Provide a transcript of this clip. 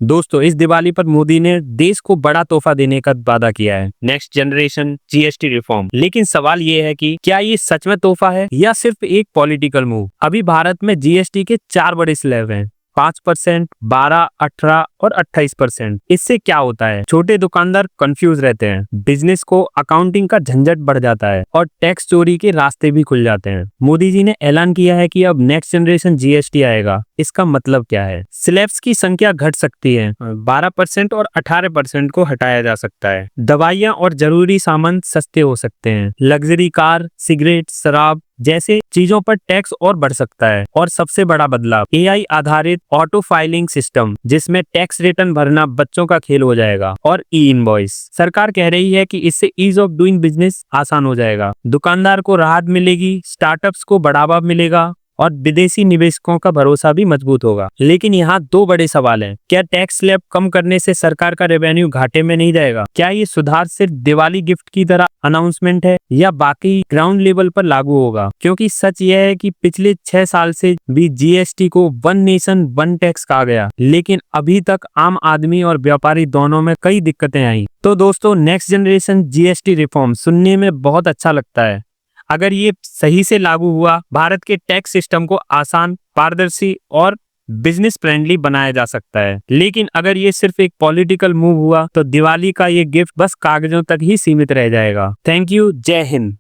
दोस्तों, इस दिवाली पर मोदी ने देश को बड़ा तोहफा देने का वादा किया है, नेक्स्ट जनरेशन जीएसटी रिफॉर्म। लेकिन सवाल ये है कि क्या ये सच में तोहफा है या सिर्फ एक पॉलिटिकल मूव। अभी भारत में जीएसटी के 4 बड़े स्लैब हैं, 5%, 12, 18 और 28%। इससे क्या होता है, छोटे दुकानदार कंफ्यूज रहते हैं, बिजनेस को अकाउंटिंग का झंझट बढ़ जाता है और टैक्स चोरी के रास्ते भी खुल जाते हैं। मोदी जी ने ऐलान किया है कि अब नेक्स्ट जनरेशन जीएसटी आएगा। इसका मतलब क्या है? स्लैब्स की संख्या घट सकती है, 12% और 18% को हटाया जा सकता है। दवाइयां और जरूरी सामान सस्ते हो सकते हैं। लग्जरी कार, सिगरेट, शराब जैसे चीजों पर टैक्स और बढ़ सकता है। और सबसे बड़ा बदलाव, एआई आधारित ऑटो फाइलिंग सिस्टम, जिसमें टैक्स रिटर्न भरना बच्चों का खेल हो जाएगा। और ई इनवॉइस, सरकार कह रही है कि इससे ईज ऑफ डूइंग बिजनेस आसान हो जाएगा। दुकानदार को राहत मिलेगी, स्टार्टअप्स को बढ़ावा मिलेगा और विदेशी निवेशकों का भरोसा भी मजबूत होगा। लेकिन यहाँ 2 बड़े सवाल हैं। क्या टैक्स स्लैब कम करने से सरकार का रेवेन्यू घाटे में नहीं जाएगा? क्या ये सुधार सिर्फ दिवाली गिफ्ट की तरह अनाउंसमेंट है या बाकी ग्राउंड लेवल पर लागू होगा? क्योंकि सच यह है कि पिछले 6 साल से भी जीएसटी को वन नेशन वन टैक्स कहा गया, लेकिन अभी तक आम आदमी और व्यापारी दोनों में कई दिक्कतें आई। तो दोस्तों, नेक्स्ट जनरेशन जीएसटी रिफॉर्म सुनने में बहुत अच्छा लगता है। अगर ये सही से लागू हुआ, भारत के टैक्स सिस्टम को आसान, पारदर्शी और बिजनेस फ्रेंडली बनाया जा सकता है। लेकिन अगर ये सिर्फ एक पॉलिटिकल मूव हुआ तो दिवाली का ये गिफ्ट बस कागजों तक ही सीमित रह जाएगा। Thank you. जय हिंद।